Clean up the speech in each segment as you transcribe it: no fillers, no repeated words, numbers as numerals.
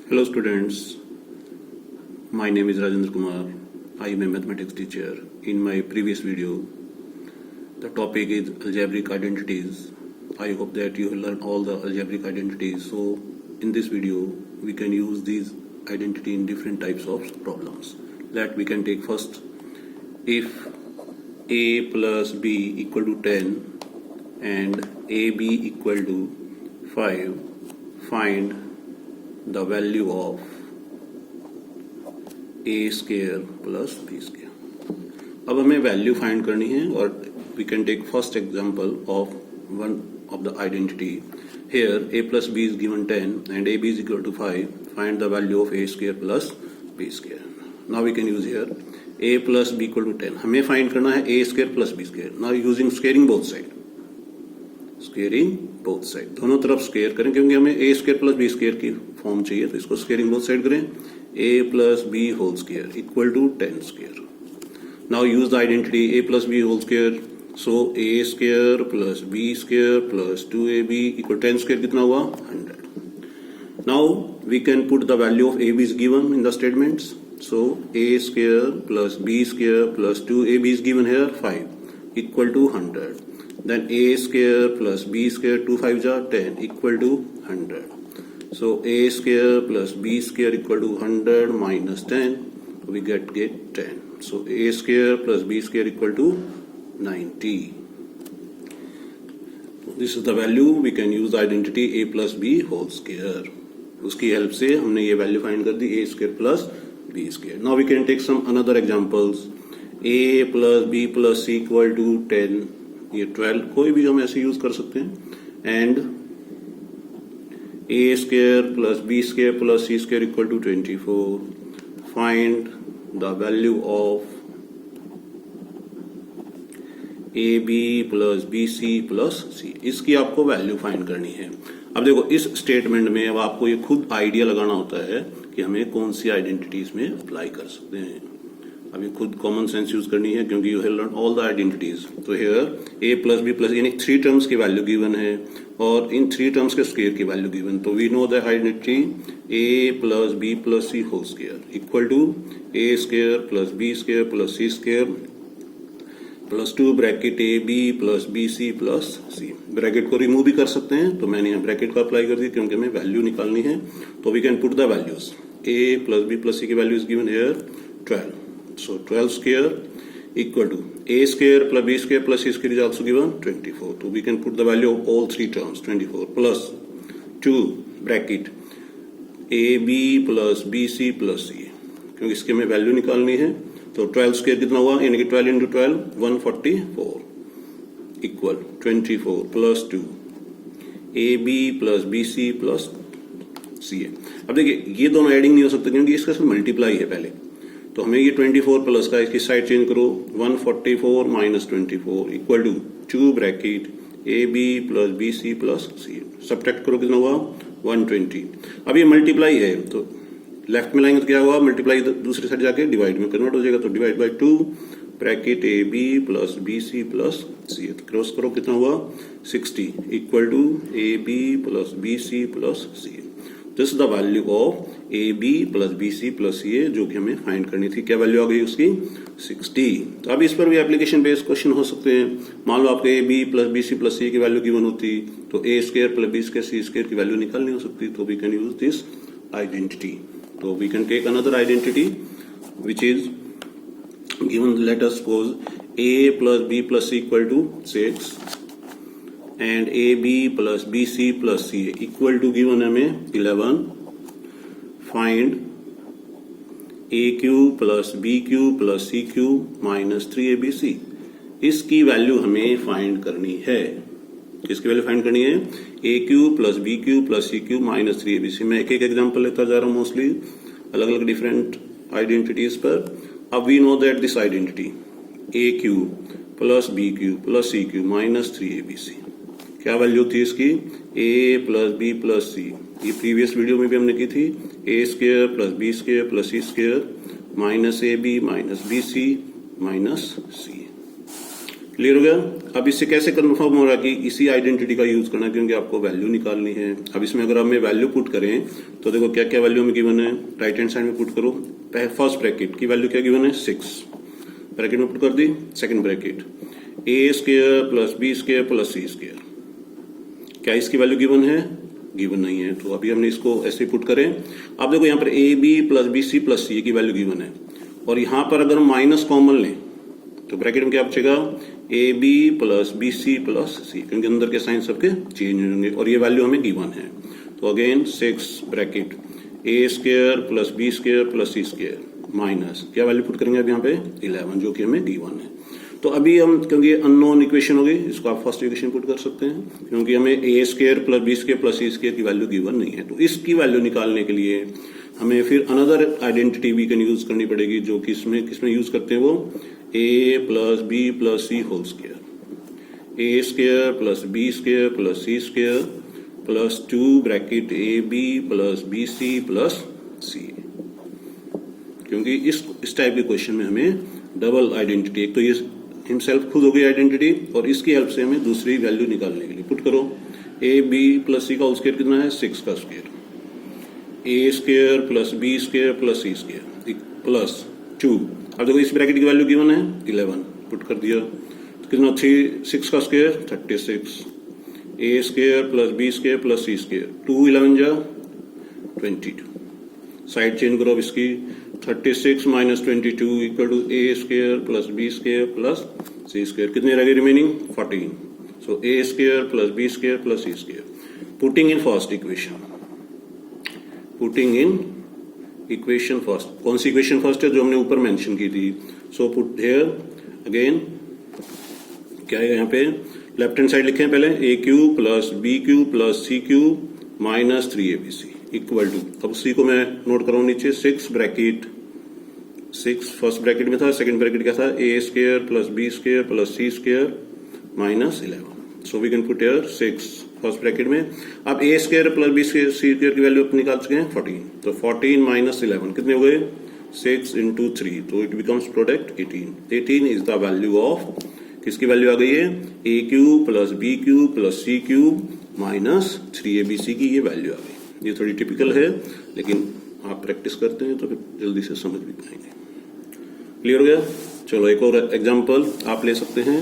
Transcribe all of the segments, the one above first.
Hello students, my name is Rajendra Kumar. I am a mathematics teacher. In my previous video, the topic is algebraic identities. I hope that you will learn all the algebraic identities. So in this video, we can use these identity in different types of problems. That we can take first, if a plus b equal to 10 and ab equal to 5, find the value of a square plus b square. अब हमें value find करनी है और we can take first example of one of the identity. Here a plus b is given 10 and ab is equal to 5. Find the value of a square plus b square. Now we can use here a plus b equal to 10. हमें find करना है a square plus b square. Now using squaring both side. Squaring both side, दोनों तरफ square करें क्योंकि हमें A square plus B square की form चाहिए, तो इसको स्क्वेयरिंग बोथ साइड करें. A plus B whole square equal to 10 square. Now use the identity A plus B whole square. So A square plus B square plus 2ab equal 10 square कितना हुआ 100. Now we can put the value of A B is given in the statements. So A square plus B square plus 2ab is given here 5 equal to 100. Then a square plus b square 2 5 are 10 equal to 100. So a square plus b square equal to 100 minus 10. We get 10. So a square plus b square equal to 90. This is the value. We can use the identity a plus b whole square. उसकी help से हमने ये value find कर दी a square plus b square. Now we can take some another examples. a plus b plus c equal to 10. ये 12 कोई भी हम ऐसे यूज कर सकते हैं. And A square plus B square plus C square equal to 24. Find the value of A B plus B C plus C. इसकी आपको वैल्यू फाइंड करनी है. अब देखो इस स्टेटमेंट में अब आपको ये खुद आइडिया लगाना होता है कि हमें कौन सी आइडेंटिटीज में अप्लाई कर सकते हैं. अभी खुद कॉमन सेंस यूज करनी है क्योंकि you have learn all the identities. तो here a plus B plus यानी 3 टर्म्स की वैल्यू गिवन है और इन 3 टर्म्स के स्क्वायर की वैल्यू गिवन. तो we know the identity a plus B plus C whole square equal to a square plus B square plus C square plus 2 bracket A B plus B C plus C. Bracket को remove भी कर सकते हैं, तो मैंने यहाँ bracket को apply कर दी क्योंकि हमें वैल्यू निकालनी है. तो we can put the values. a plus B plus C की value is given here 12. So 12 square equal to a square plus b square plus c square is also given 24. So we can put the value of all three terms 24 plus 2 bracket ab plus bc plus c. क्योंकि इसके में value निकालनी है. तो 12 square कितना हुआ यानी कि 12 into 12 144 equal 24 plus 2 ab plus bc plus c है. अब देखिए ये दोनों एडिंग नहीं हो सकते क्योंकि इसका सिर्फ मल्टीप्लाई है पहले. तो हमें ये 24 प्लस का इसकी साइड चेंज करो. 144 minus 24 equal to 2 bracket A B plus B C plus c. Subtract करो कितना हुआ 120. अब ये मल्टीप्लाई है तो लेफ्ट में लाएंगे तो क्या हुआ मल्टीप्लाई दूसरी साइड जाके डिवाइड में कन्वर्ट हो जाएगा. तो divide by 2 bracket A B plus B C plus C. Cross करो कितना हुआ 60 equal to A B plus B C plus C. This is the value of A B plus B C plus C जो कि हमें find करनी थी. क्या value आ गई उसकी 60. तो अब इस पर भी एप्लीकेशन बेस्ड क्वेश्चन हो सकते हैं. मान लो आपको A B plus B C plus C की वैल्यू गिवन होती तो A square plus B square C square की वैल्यू निकालनी हो सकती. तो we can use this identity. तो we can take another identity which is given. Let us suppose A plus B plus C equal to 6 and AB plus BC plus C equal to given हमें 11. Find AQ plus BQ plus CQ minus 3ABC. इसकी value हमें find करनी है. किसकी value find करनी है AQ plus BQ plus CQ minus 3ABC. मैं एक एक एग्जांपल लेता जा रहा हूँ मोस्टली अलग अलग डिफरेंट आइडेंटिटीज पर. अब we know that this identity AQ plus BQ plus CQ minus 3ABC. क्या वैल्यू थी इसकी a plus B plus C. ये प्रीवियस वीडियो में भी हमने की थी. A square plus B square plus C square minus A B minus B C minus C. Clear हो गया। अब इससे कैसे कन्फर्म हो रहा है कि इसी आइडेंटिटी का यूज करना है, क्योंकि आपको वैल्यू निकालनी है। अब इसमें अगर हमें वैल्यू पुट करें तो देखो क्या क्या वैल्यू में गिवन है, राइट हैंड साइड में पुट करो। फर्स्ट ब्रैकेट की वैल्यू क्या गिवन है 6, ब्रैकेट में पुट कर दी। Second bracket A square plus B square plus C square, क्या इसकी वैल्यू गिवन है, गिवन नहीं है, तो अभी हमने इसको ऐसे पुट करें। अब देखो यहाँ पर A B plus B C plus C की वैल्यू गिवन है, और यहाँ पर अगर हम माइनस कॉमन लें तो ब्रैकेट में क्या बचेगा, A B plus B C plus C, क्योंकि अंदर के साइन सबके चेंज होंगे और ये वैल्यू हमें गिवन है। तो again 6 bracket A square plus B square plus C square minus क्या वैल्यू पुट करेंगे अब यहाँ पे 11, जो कि हमें गिवन है। तो अभी हम, क्योंकि ये अननोन इक्वेशन हो गई, इसको आप फर्स्ट इक्वेशन पुट कर सकते हैं, क्योंकि हमें A square plus B square plus C square की वैल्यू गिवन नहीं है। तो इसकी वैल्यू निकालने के लिए हमें फिर another identity we can use करनी पड़ेगी, जो कि इसमें किसमें यूज करते हैं, वो A plus B plus C whole square, A square plus B square plus C square plus 2 bracket A B plus B C plus C. क्योंकि इस टाइप के क्वेश्चन में हमें डबल आइडेंटिटी, एक तो ये हिमसेल्फ खुद हो गई आइडेंटिटी, और इसकी हेल्प से हमें दूसरी वैल्यू निकालने के लिए पुट करो। ए बी प्लस सी का होल स्क्वायर कितना है 6 का square, A square plus B square plus C square plus 2। अब देखो इस ब्रैकेट की वैल्यू गिवन है 11, पुट कर दिया तो कितना 6 का square 36, A square plus B square plus C square 2 11 जा 22। साइड चेंज करो अब इसकी, 36 minus 22 equal to a square plus B square plus C square, कितने रह गए remaining 14। So a square plus B square plus C square, putting in first equation, putting in equation first. कौन सी equation first है, जो हमने ऊपर mention की थी। सो पुट हियर अगेन, क्या है यहाँ पे लेफ्ट हैंड साइड लिखे हैं पहले, A cube plus B cube plus C cube minus 3abc equal to, अब सी को मैं नोट कराऊं नीचे, 6 ब्रैकेट 6 फर्स्ट ब्रैकेट में था, सेकंड ब्रैकेट क्या था, A square plus B square plus C square minus 11। So we can put here 6 first bracket में। अब A square plus B square C square की वैल्यू अपने निकाल चुके हैं 14, तो 14 माइनस 11 कितने हो गए 6 इंटू 3, तो it becomes product 18। 18 is the value of, किसकी वैल्यू आ गई है, ए cube plus B cube plus C cube minus 3abc की ये वैल्यू आ गई। ये थोड़ी टिपिकल है, लेकिन आप प्रैक्टिस करते हैं तो फिर जल्दी से समझ भी पाएंगे। क्लियर हो गया। चलो एक और एग्जांपल आप ले सकते हैं।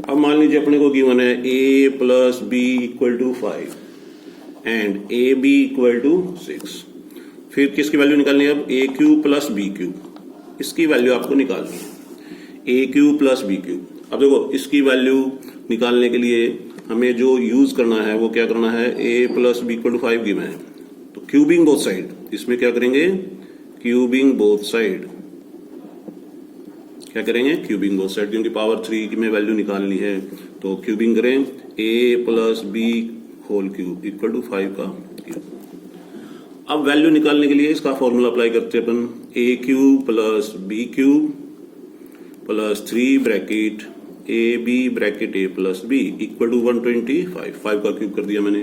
अब मान लीजिए अपने को गिवन है a plus B equal to 5 and a b equal to 6। फिर किसकी वैल्यू निकालनी है, अब a cube plus B cube, इसकी वैल्यू आपको निकालनी है, ए क्यूब प्लस बी क्यूब। अब देखो इसकी वैल्यू निकालने के लिए हमें जो यूज करना है वो क्या करना है, a plus B equal to 5 given है, तो क्यूबिंग बोथ साइड, इसमें क्या करेंगे, क्यूबिंग बोथ साइड, क्या करेंगे, क्यूबिंग बोथ साइड, क्योंकि पावर 3 में वैल्यू निकालनी है, तो क्यूबिंग करें, a plus B whole cube equal to 5 का क्यूब। अब वैल्यू निकालने के लिए इसका फॉर्मूला अप्लाई करते हैं अपन, A cube plus B cube plus 3 bracket A B bracket A plus B equal to 125, 5 का क्यूब कर दिया मैंने।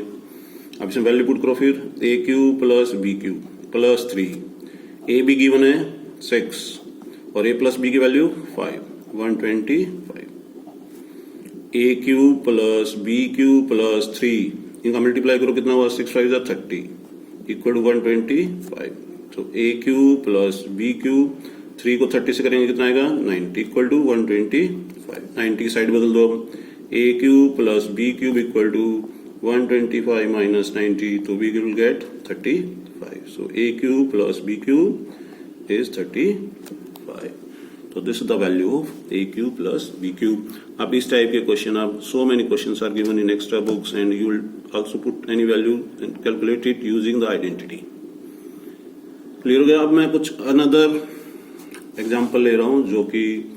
अब इसमें वैल्यू पुट करो फिर, A cube plus B cube plus 3, A B given है 6 और ए प्लस बी की value 5, 125। A cube plus B cube plus 3, इनका मल्टीप्लाई करो कितना हुआ, 6 5 30 इक्वल टू 125। तो a cube plus B cube, 3 को 30 से करेंगे कितना आएगा 90 इक्वल टू 125। 90 की साइड बदल दो, A cube plus B cube equal to 125 minus 90, तो we will get 35। So A cube plus B cube is 35। तो this is the value of A cube plus B cube. अब इस type के question, आप so many questions are given in extra books and you will also put any value and calculate it using the identity. Clear हो गया। अब मैं कुछ another example ले रहा हूं, जो कि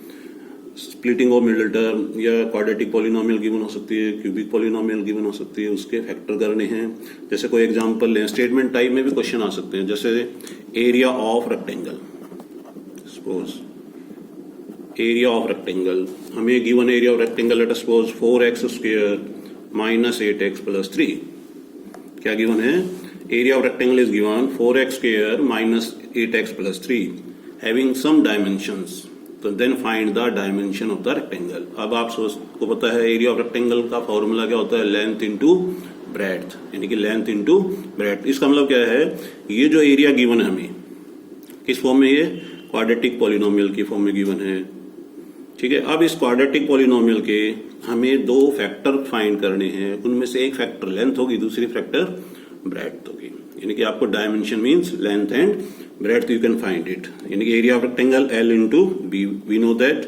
स्प्लिटिंग ऑफ मिडिल टर्म या क्वाड्रेटिक पॉलिनोमियल गिवन हो सकती है, क्यूबिक पॉलिनोमियल गिवन हो सकती है, उसके फैक्टर करने हैं। जैसे कोई एग्जांपल लें, स्टेटमेंट टाइप में भी क्वेश्चन आ सकते हैं, जैसे area of rectangle. Suppose area of rectangle, हमें given area of rectangle let us suppose 4x square minus 8x plus 3। क्या गिवन है, area of rectangle is given 4x square minus 8x plus 3 having some dimensions तो then find the dimension of the rectangle. अब आप को पता है area of rectangle का formula क्या होता है, लेंथ इनटू ब्रेड्थ, यानी कि लेंथ इनटू ब्रेड्थ। इसका मतलब क्या है, ये जो एरिया गिवन है हमें किस फॉर्म में, ये क्वाड्रेटिक पॉलिनोमियल की फॉर्म में गिवन है, ठीक है। अब इस क्वाड्रेटिक पॉलिनोमियल के हमें दो फैक्टर फाइंड करने हैं, उनमें से एक फैक्टर लेंथ होगी, दूसरी फैक्टर ब्रेड्थ होगी, यानी कि आपको dimension means length and breadth you can find it, यानी कि area of rectangle L into b, we know that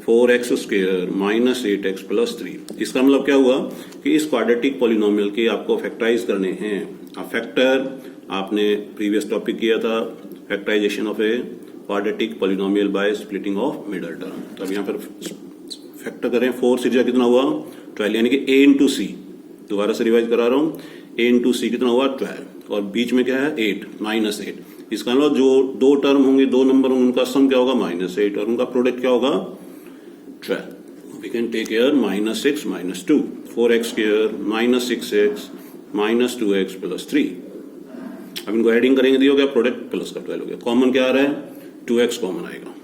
4x square minus 8x plus 3। इसका मतलब क्या हुआ कि इस क्वाड्रेटिक पॉलिनोमियल के आपको फैक्टराइज करने हैं। अब फैक्टर आपने प्रीवियस टॉपिक किया था, factorization of a quadratic polynomial by splitting of middle term. तो अब यहाँ पर फैक्टर करें, 4 से कितना हुआ 12, यानी कि a इंटू सी, दोबारा से रिवाइज करा रहा हूँ, a इंटू सी कितना हुआ 12, और बीच में क्या है 8 माइनस 8। इसका मतलब जो दो टर्म होंगे, दो नंबर होंगे, उनका सम क्या होगा -8, और उनका प्रोडक्ट क्या होगा 12। We can take here -6 -2, 4x square minus 6x minus 2x plus 3। अब इनको एडिंग करेंगे, दिया हो गया प्रोडक्ट प्लस का 12 हो गया। कॉमन क्या आ रहा है, 2x कॉमन आएगा,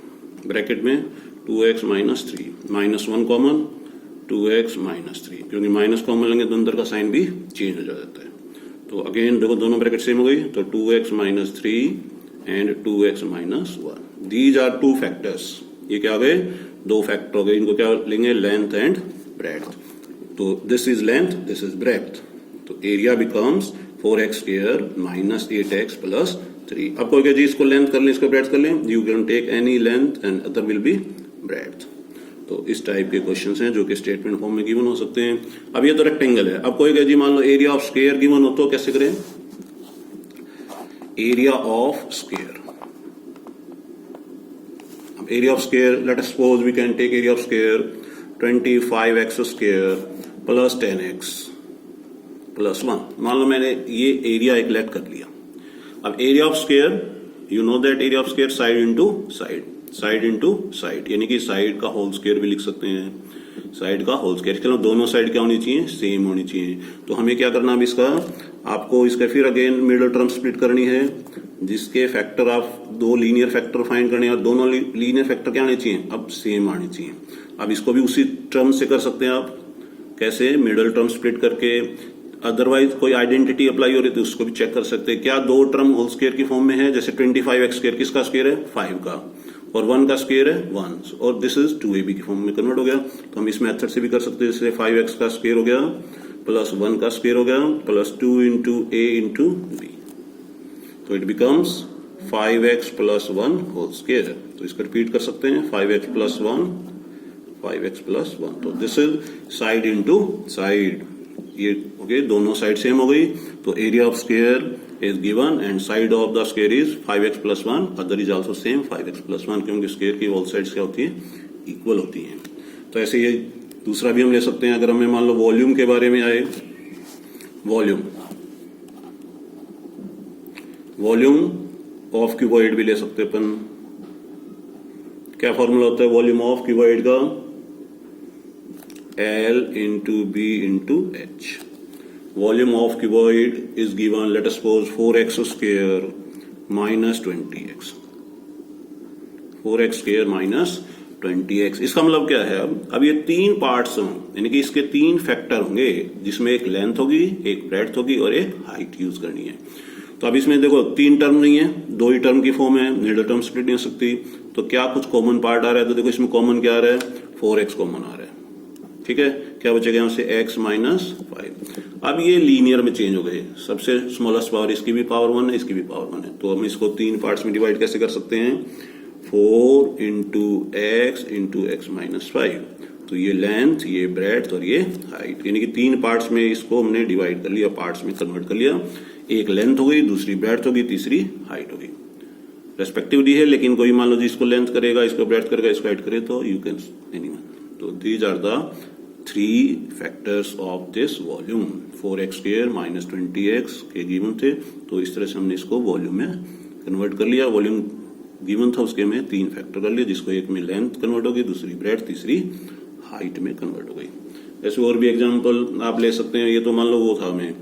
ब्रैकेट में 2x minus 3 minus 1 common 2x minus 3, क्योंकि माइनस कॉमन लेंगे तो अंदर का साइन भी चेंज हो जाता है। तो अगेन देखो दोनों ब्रैकेट सेम हो गई, तो 2x minus 3 and 2x minus 1, these are two factors. ये क्या आ गए, दो फैक्टर हो गए, इनको क्या लेंगे, लेंथ एंड ब्रेड्थ। तो this is length, this is breadth, तो area becomes 4x square minus 8x plus 3। अब कोई जी इसको लेंथ कर लें, इसको ब्रेड्थ कर लें, you can take any length and other will be breadth. तो इस टाइप के क्वेश्चंस हैं जो कि स्टेटमेंट फॉर्म में गिवन हो सकते हैं। अब ये तो रेक्टेंगल है, अब कोई जी मान लो एरिया ऑफ स्क्वायर गिवन हो, तो कैसे करें, एरिया ऑफ स्क्वायर। अब area of square, let us suppose we can take area of square 25x square plus 10x plus 1। मान लो मैंने ये एरिया एक लेट कर लिया। अब area of square, you know that area of square side into side, side into side, यानी कि side का होल स्क्वायर भी लिख सकते हैं, साइड का होल स्क्वायर। चलो दोनों साइड क्या होनी चाहिए, सेम होनी चाहिए। तो हमें क्या करना, अब इसका आपको इसका फिर अगेन मिडल टर्म स्प्लिट करनी है, जिसके फैक्टर आप दो लीनियर फैक्टर फाइंड करने हैं, और दोनों लीनियर फैक्टर क्या आने चाहिए, अब सेम आने चाहिए। अब इसको भी उसी टर्म से कर सकते हैं आप, कैसे, मिडल टर्म स्प्लिट करके। अदरवाइज कोई आइडेंटिटी अप्लाई हो रही तो उसको भी चेक कर सकते हैं, क्या दो टर्म होल स्क्वायर की फॉर्म में है, जैसे 25x स्क्वायर किसका स्क्वायर है, 5 का, और 1 का स्क्वायर है 1, और दिस इज 2ab की फॉर्म में कन्वर्ट हो गया। तो हम इस मेथड से भी कर सकते हैं, जैसे 5x का स्क्वायर हो गया प्लस 1 का स्क्वायर हो गया plus 2 into a into b, तो it becomes 5x plus 1 whole square. तो इसको रिपीट कर सकते हैं, 5x प्लस 1 5x प्लस 1। तो this is side into side, ये ओके, दोनों साइड सेम हो गई। तो area of square is given and side of the square is 5x plus 1, other is also same 5x plus 1, क्योंकि square की all sides क्या होती है, इक्वल होती हैं। तो ऐसे ये दूसरा भी हम ले सकते हैं, अगर हमें मान लो वॉल्यूम के बारे में आए, वॉल्यूम ऑफ क्यूबॉइड भी ले सकते हैं अपन। क्या फॉर्मूला होता है वॉल्यूम ऑफ क्यूबॉइड का, L into b into h. Volume of cuboid is given, let us suppose 4x square minus 20x, 4x square minus 20x। इसका मतलब क्या है, अब ये तीन पार्ट्स हों, यानी कि इसके तीन फैक्टर होंगे, जिसमें एक लेंथ होगी, एक ब्रेड्थ होगी और एक हाइट यूज करनी है। तो अब इसमें देखो तीन टर्म नहीं है, दो ही टर्म की फॉर्म है, मिडल टर्म स्प्लिट नहीं हो सकती, तो क्या कुछ कॉमन पार्ट आ रहा है, तो देखो इसमें कॉमन क्या आ रहा है, 4x कॉमन आ रहा है, ठीक है। क्या बचेगा यहाँ से, x माइनस 5। अब ये लीनियर में चेंज हो गए, सबसे स्मॉलेस्ट पावर इसकी भी पावर 1 है, इसकी भी पावर 1 है, तो हम इसको तीन पार्ट्स में डिवाइड कैसे कर सकते हैं, 4 इंटू x माइनस 5। तो ये लेंथ, ये ब्रेड्थ और ये हाइट, यानी कि तीन पार्ट्स में इसको हमने डिवाइड कर लिया, पार्ट्स में कन्वर्ट कर लिया। एक लेंथ हो गई, दूसरी ब्रेड्थ होगी, तीसरी हाइट होगी, रेस्पेक्टिवली है। लेकिन कोई मान लो जी इसको लेंथ करेगा, इसको ब्रेड्थ करेगा, इसको हाइट करे, तो यू कैन एनीवन। तो these are the 3 factors of this volume. 4x square minus 20x के गिवन थे, तो इस तरह से हमने इसको वॉल्यूम में कन्वर्ट कर लिया। वॉल्यूम गिवन था, उसके में 3 फैक्टर कर लिए, जिसको एक में लेंथ कन्वर्ट होगी, दूसरी ब्रेड्थ, तीसरी हाइट में कन्वर्ट हो गई। ऐसे और भी एग्जांपल आप ले सकते हैं। ये तो मान लो वो था, हमें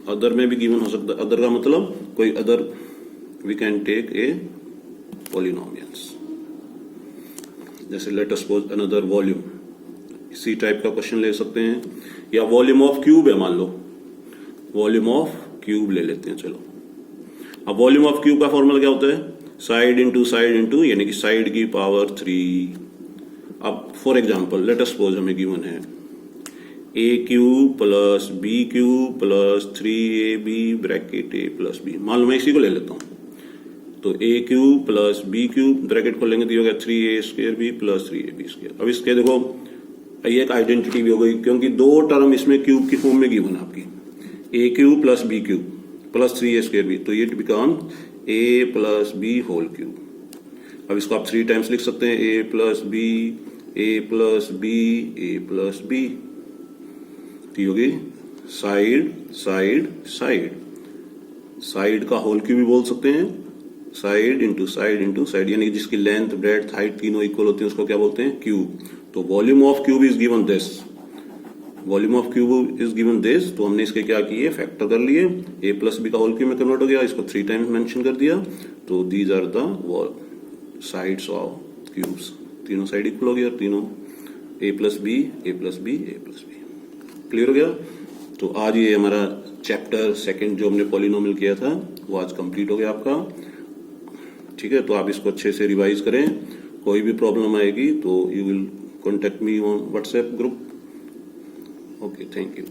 अदर में भी गिवन हो सकता है। अदर का मतलब कोई other, we can take a polynomials. जैसे let us suppose another volume, इसी टाइप का क्वेश्चन ले सकते हैं, या वॉल्यूम ऑफ क्यूब है, मान लो वॉल्यूम ऑफ क्यूब ले लेते हैं। चलो, अब वॉल्यूम ऑफ क्यूब का फॉर्मूला क्या होता है, साइड इंटू यानी कि साइड की पावर 3। अब for example let us suppose हमें गिवन है a cube plus b cube plus 3ab bracket a plus b, मान लो मैं इसी को ले लेता हूं, तो a cube plus b cube bracket को लेंगे तो ये हो गया 3a square b plus 3ab square. अब इसके देखो ये एक आइडेंटिटी भी हो गई, क्योंकि दो टर्म इसमें क्यूब की फॉर्म में गिवन आपकी, a cube plus b cube plus 3a square b, तो ये become a plus b whole cube. अब इसको आप 3 टाइम्स लिख सकते हैं, a plus b a plus b a plus b, तो होगी साइड साइड साइड, साइड का होल क्यूब भी बोल सकते हैं, साइड इंटू साइड, यानी जिसकी लेंथ ब्रेड्थ हाइट तीनों इक्वल होती है उसको क्या बोलते हैं, क्यूब। तो volume of cube is given this, volume of cube is given this, तो हमने इसके क्या किए, फैक्टर कर लिए, a प्लस बी का होल क्यूब में कन्वर्ट हो गया, इसको 3 टाइम्स मेंशन कर दिया, तो these are the sides of cubes, तीनों साइड इक्वल हो गया, तीनों a plus b a plus b a plus b. Clear हो गया। तो आज ये हमारा चैप्टर 2 जो हमने पॉलिनोमियल किया था वो आज कंप्लीट हो गया आपका। ठीक है, तो आप इसको अच्छे से रिवाइज करें, कोई भी प्रॉब्लम आएगी तो you will contact me on WhatsApp group. Okay, thank you.